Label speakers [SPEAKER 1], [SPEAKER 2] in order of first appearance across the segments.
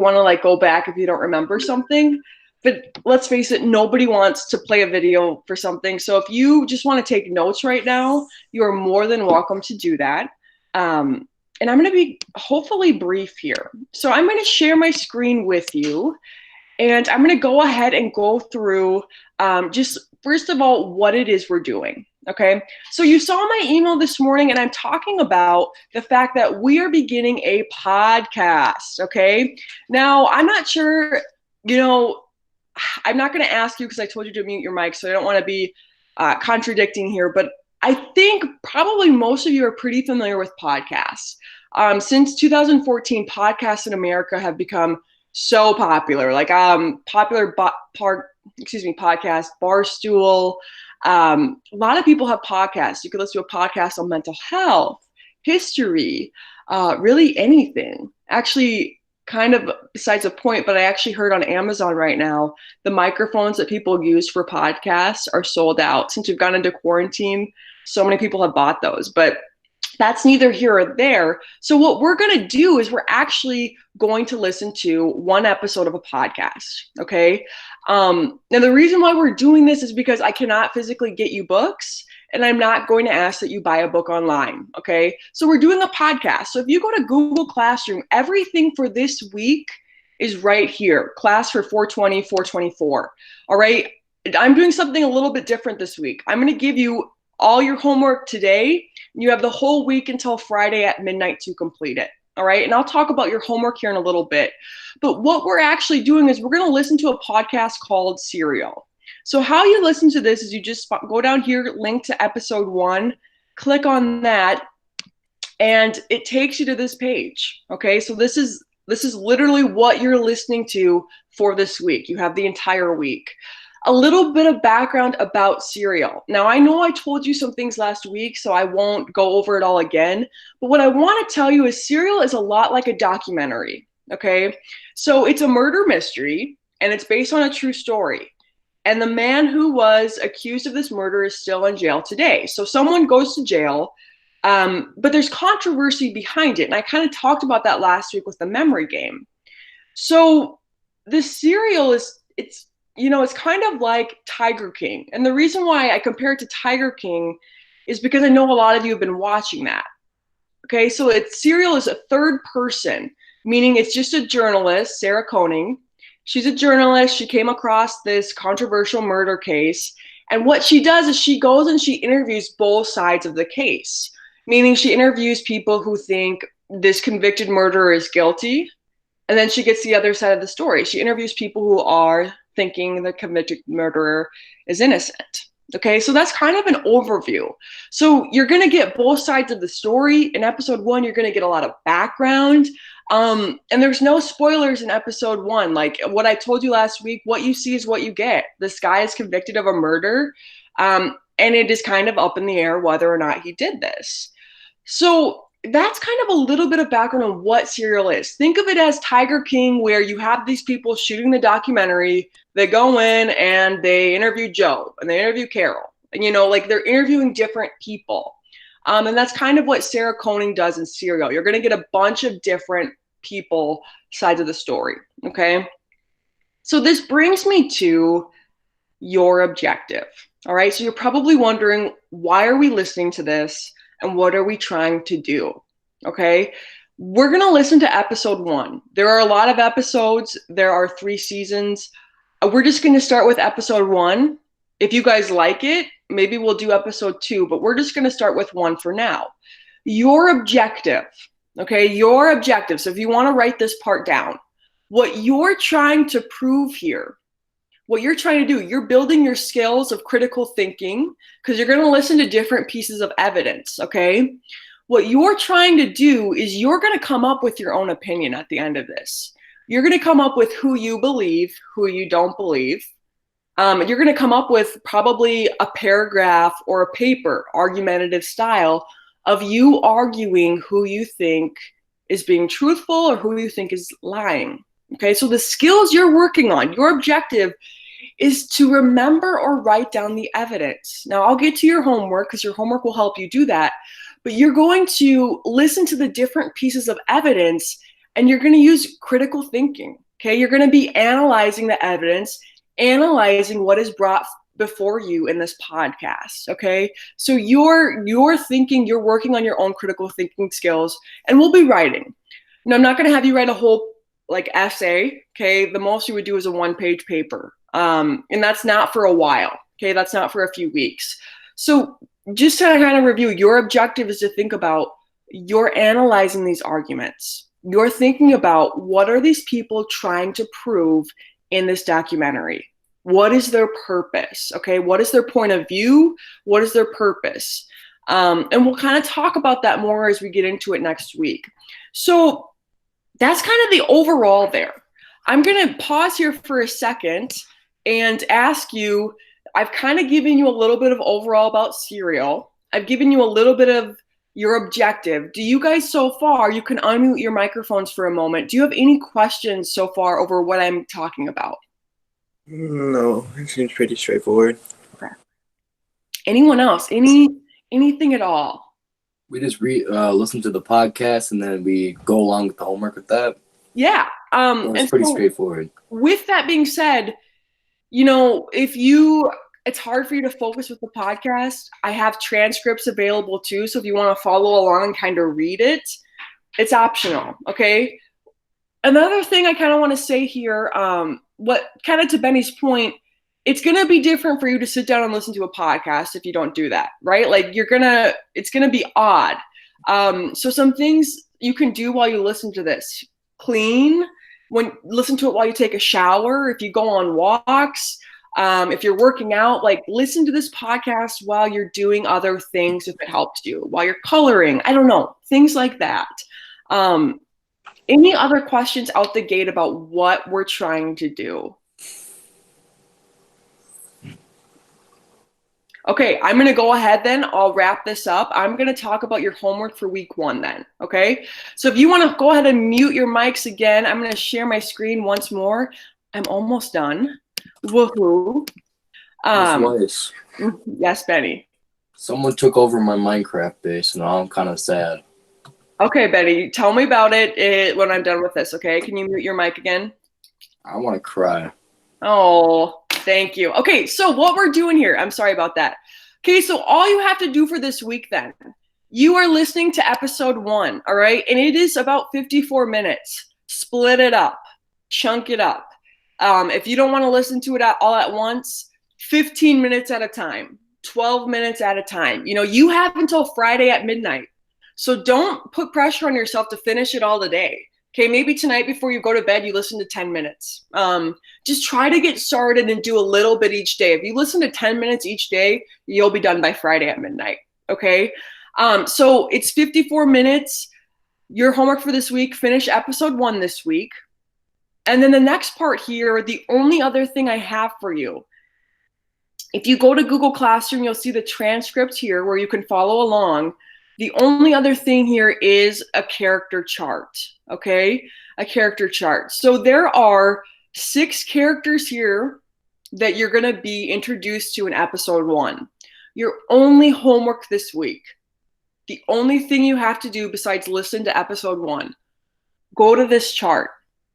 [SPEAKER 1] want to like go back if you don't remember something. But let's face it, nobody wants to play a video for something. So if you just want to take notes right now, you are more than welcome to do that. And I'm going to be hopefully brief here. So I'm going to share my screen with you, and I'm going to go ahead and go through just first of all what it is we're doing. Okay, so you saw my email this morning, and I'm talking about the fact that we are beginning a podcast. Okay, now I'm not sure, I'm not going to ask you because I told you to mute your mic, so I don't want to be contradicting here, but I think probably most of you are pretty familiar with podcasts. Since 2014, podcasts in America have become so popular, like podcast, Barstool. A lot of people have podcasts. You could listen to a podcast on mental health, history, really anything. Actually, kind of besides the point, but I actually heard on Amazon right now, the microphones that people use for podcasts are sold out. Since we've gone into quarantine, so many people have bought those, but that's neither here or there. So what we're going to do is we're actually going to listen to one episode of a podcast. Okay. Now the reason why we're doing this is because I cannot physically get you books, and I'm not going to ask that you buy a book online. Okay. So we're doing a podcast. So if you go to Google Classroom, everything for this week is right here. Class for 420, 424. All right. I'm doing something a little bit different this week. I'm going to give you all your homework today. You have the whole week until Friday at midnight to complete it. All right. And I'll talk about your homework here in a little bit. But what we're actually doing is we're going to listen to a podcast called Serial. So how you listen to this is you just go down here, link to episode 1, click on that, and it takes you to this page. Okay. So this is literally what you're listening to for this week. You have the entire week. A little bit of background about Serial. Now, I know I told you some things last week, so I won't go over it all again. But what I want to tell you is Serial is a lot like a documentary, okay? So it's a murder mystery, and it's based on a true story. And the man who was accused of this murder is still in jail today. So someone goes to jail, but there's controversy behind it. And I kind of talked about that last week with the memory game. So the Serial it's kind of like Tiger King. And the reason why I compare it to Tiger King is because I know a lot of you have been watching that. Okay, so Serial is a third person, meaning it's just a journalist, Sarah Koenig. She's a journalist. She came across this controversial murder case. And what she does is she goes and she interviews both sides of the case, meaning she interviews people who think this convicted murderer is guilty. And then she gets the other side of the story. She interviews people who are thinking the convicted murderer is innocent. Okay, so that's kind of an overview. So you're going to get both sides of the story. In episode 1, you're going to get a lot of background. And there's no spoilers in episode 1. Like what I told you last week, what you see is what you get. This guy is convicted of a murder, and it is kind of up in the air whether or not he did this. So that's kind of a little bit of background on what Serial is. Think of it as Tiger King, where you have these people shooting the documentary. They go in and they interview Joe and they interview Carol. And, they're interviewing different people. And that's kind of what Sarah Koenig does in Serial. You're going to get a bunch of different people, sides of the story. Okay. So this brings me to your objective. All right. So you're probably wondering, why are we listening to this? And what are we trying to do? Okay, we're going to listen to episode 1. There are a lot of episodes. There are 3 seasons. We're just going to start with episode 1. If you guys like it, maybe we'll do episode 2, but we're just going to start with 1 for now. Your objective, okay, your objective. So if you want to write this part down, what you're trying to prove here, what you're trying to do, you're building your skills of critical thinking because you're going to listen to different pieces of evidence, okay? What you're trying to do is you're going to come up with your own opinion at the end of this. You're going to come up with who you believe, who you don't believe. You're going to come up with probably a paragraph or a paper, argumentative style, of you arguing who you think is being truthful or who you think is lying. Okay, so the skills you're working on, your objective is to remember or write down the evidence. Now, I'll get to your homework because your homework will help you do that, but you're going to listen to the different pieces of evidence and you're going to use critical thinking. Okay, you're going to be analyzing the evidence, analyzing what is brought before you in this podcast. Okay, so you're thinking, you're working on your own critical thinking skills, and we'll be writing. I'm not going to have you write a whole like essay. Okay, the most you would do is a 1-page paper, and that's not for a while. Okay, that's not for a few weeks. So just to kind of review, your objective is to think about, you're analyzing these arguments. You're thinking about, what are these people trying to prove in this documentary? What is their purpose? Okay, what is their point of view? What is their purpose? And we'll kind of talk about that more as we get into it next week. So that's kind of the overall there. I'm going to pause here for a second and ask you, I've kind of given you a little bit of overall about Serial. I've given you a little bit of your objective. Do you guys so far, you can unmute your microphones for a moment. Do you have any questions so far over what I'm talking about?
[SPEAKER 2] No, it seems pretty straightforward.
[SPEAKER 1] Okay. Anyone else? Anything at all?
[SPEAKER 3] We just listen to the podcast and then we go along with the homework with that.
[SPEAKER 1] Yeah.
[SPEAKER 3] It's pretty straightforward.
[SPEAKER 1] With that being said, it's hard for you to focus with the podcast, I have transcripts available too. So if you want to follow along and kind of read it, it's optional. Okay. Another thing I kind of want to say here, what kind of to Benny's point, it's going to be different for you to sit down and listen to a podcast if you don't do that, right? Like it's going to be odd. So some things you can do while you listen to this: clean, listen to it while you take a shower, if you go on walks, if you're working out, like listen to this podcast while you're doing other things if it helps you, while you're coloring, I don't know, things like that. Any other questions out the gate about what we're trying to do? Okay, I'm going to go ahead then. I'll wrap this up. I'm going to talk about your homework for week 1 then, okay? So if you want to go ahead and mute your mics again, I'm going to share my screen once more. I'm almost done. Woohoo. Yes, Benny.
[SPEAKER 3] Someone took over my Minecraft base and now I'm kind of sad.
[SPEAKER 1] Okay, Benny, tell me about it when I'm done with this, okay? Can you mute your mic again?
[SPEAKER 3] I want to cry.
[SPEAKER 1] Oh, thank you. Okay, so what we're doing here, I'm sorry about that. Okay, so all you have to do for this week then, you are listening to episode 1, all right? And it is about 54 minutes. Split it up, chunk it up. If you don't want to listen to it all at once, 15 minutes at a time, 12 minutes at a time. You have until Friday at midnight. So don't put pressure on yourself to finish it all today. Okay, maybe tonight before you go to bed, you listen to 10 minutes. Just try to get started and do a little bit each day. If you listen to 10 minutes each day, you'll be done by Friday at midnight, okay? So it's 54 minutes. Your homework for this week, finish episode 1 this week. And then the next part here, the only other thing I have for you, if you go to Google Classroom, you'll see the transcript here where you can follow along. The only other thing here is a character chart, okay? A character chart. So there are 6 characters here that you're going to be introduced to in episode 1. Your only homework this week, the only thing you have to do besides listen to episode 1, go to this chart,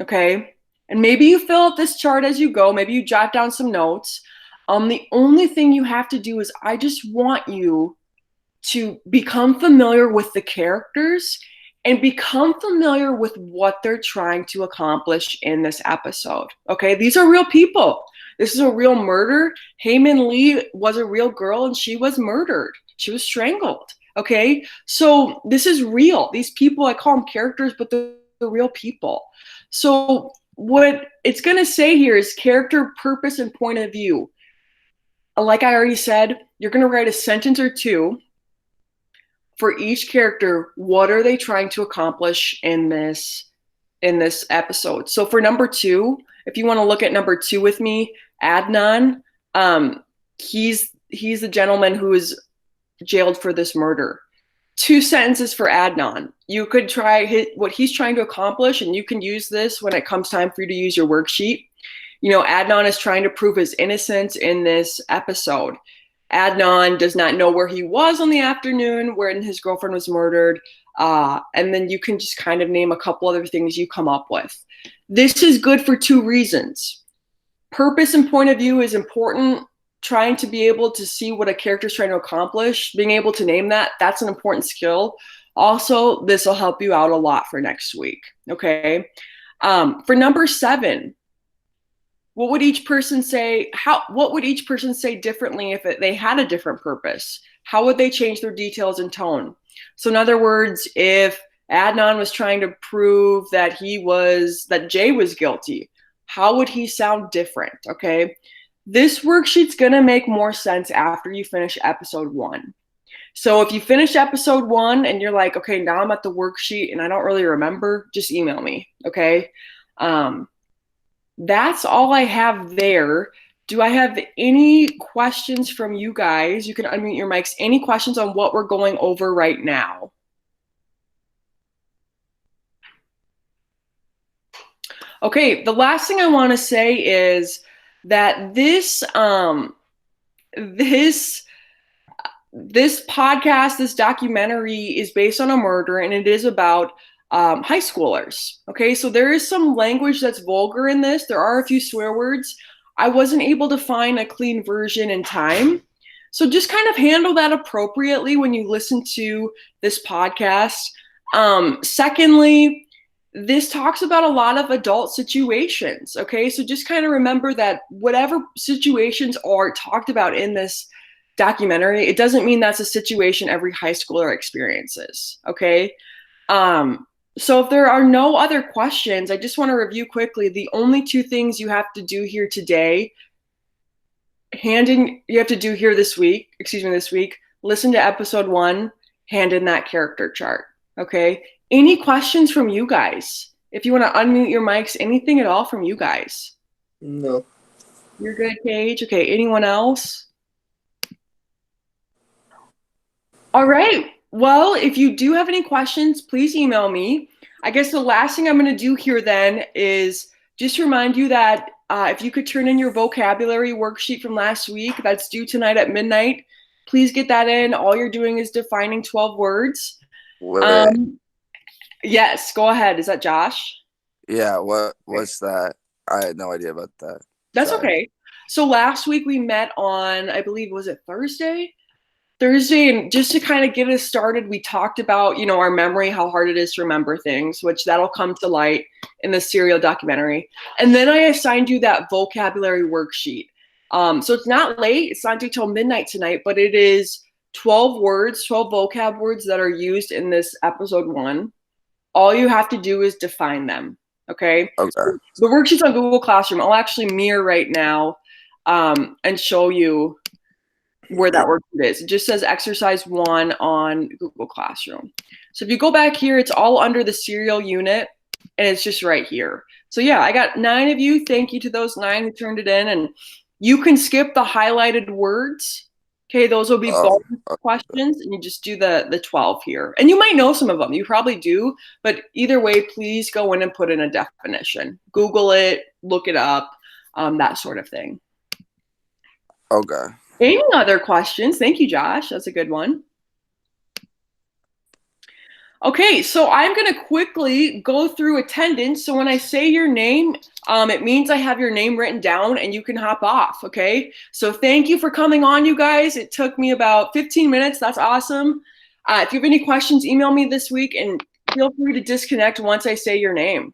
[SPEAKER 1] okay? And maybe you fill out this chart as you go. Maybe you jot down some notes. The only thing you have to do is I just want you to become familiar with the characters and become familiar with what they're trying to accomplish in this episode. Okay, these are real people. This is a real murder. Hae-Min Lee was a real girl and she was murdered. She was strangled. Okay, so this is real. These people, I call them characters, but they're real people. So what it's going to say here is character, purpose, and point of view. Like I already said, you're going to write a sentence or 2 for each character. What are they trying to accomplish in this episode? So for number 2, if you want to look at number 2 with me, Adnan, he's the gentleman who is jailed for this murder. 2 sentences for Adnan. You could try what he's trying to accomplish, and you can use this when it comes time for you to use your worksheet. Adnan is trying to prove his innocence in this episode. Adnan does not know where he was on the afternoon when his girlfriend was murdered. And then you can just kind of name a couple other things you come up with. This is good for 2 reasons. Purpose and point of view is important. Trying to be able to see what a character is trying to accomplish, being able to name that, that's an important skill. Also, this will help you out a lot for next week, okay? For number 7, what would each person say? What would each person say differently if they had a different purpose? How would they change their details and tone? So in other words, if Adnan was trying to prove that Jay was guilty, how would he sound different, okay? This worksheet's gonna make more sense after you finish episode 1. So if you finish episode 1 and you're like, okay, now I'm at the worksheet and I don't really remember, just email me, okay? That's all I have there. Do I have any questions from you guys? You can unmute your mics. Any questions on what we're going over right now? Okay, the last thing I want to say is that this podcast, this documentary is based on a murder, and it is about high schoolers. Okay, so there is some language that's vulgar in this. There are a few swear words. I wasn't able to find a clean version in time. So just kind of handle that appropriately when you listen to this podcast. Secondly, this talks about a lot of adult situations, okay? So just kind of remember that whatever situations are talked about in this documentary, it doesn't mean that's a situation every high schooler experiences, okay? So if there are no other questions, I just want to review quickly the only 2 things you have to do here today. You have to do here this week, listen to episode 1, hand in that character chart, okay? Any questions from you guys? If you want to unmute your mics, anything at all from you guys?
[SPEAKER 2] No.
[SPEAKER 1] You're good, Paige? Okay, anyone else? All right. Well, if you do have any questions, please email me. I guess the last thing I'm going to do here then is just remind you that if you could turn in your vocabulary worksheet from last week, that's due tonight at midnight. Please get that in. All you're doing is defining 12 words. Yes, go ahead. Is that Josh?
[SPEAKER 4] Yeah, what's that? I had no idea about that.
[SPEAKER 1] That's okay. So last week we met on, I believe, was it Thursday? And just to kind of get us started, we talked about, our memory, how hard it is to remember things, which that'll come to light in the Serial documentary. And then I assigned you that vocabulary worksheet. So it's not late. It's not due till midnight tonight, but it is 12 words, 12 vocab words that are used in this episode 1. All you have to do is define them, okay?
[SPEAKER 4] Okay.
[SPEAKER 1] The worksheet's on Google Classroom. I'll actually mirror right now and show you where that worksheet is. It just says exercise 1 on Google Classroom. So if you go back here, it's all under the Serial unit, and it's just right here. So yeah, I got 9 of you. Thank you to those 9 who turned it in. And you can skip the highlighted words. Okay, those will be bonus questions, and you just do the 12 here. And you might know some of them. You probably do. But either way, please go in and put in a definition. Google it, look it up, that sort of thing.
[SPEAKER 4] Okay.
[SPEAKER 1] Any other questions? Thank you, Josh. That's a good one. Okay, so I'm going to quickly go through attendance. So when I say your name, it means I have your name written down and you can hop off, okay? So thank you for coming on, you guys. It took me about 15 minutes. That's awesome. If you have any questions, email me this week and feel free to disconnect once I say your name.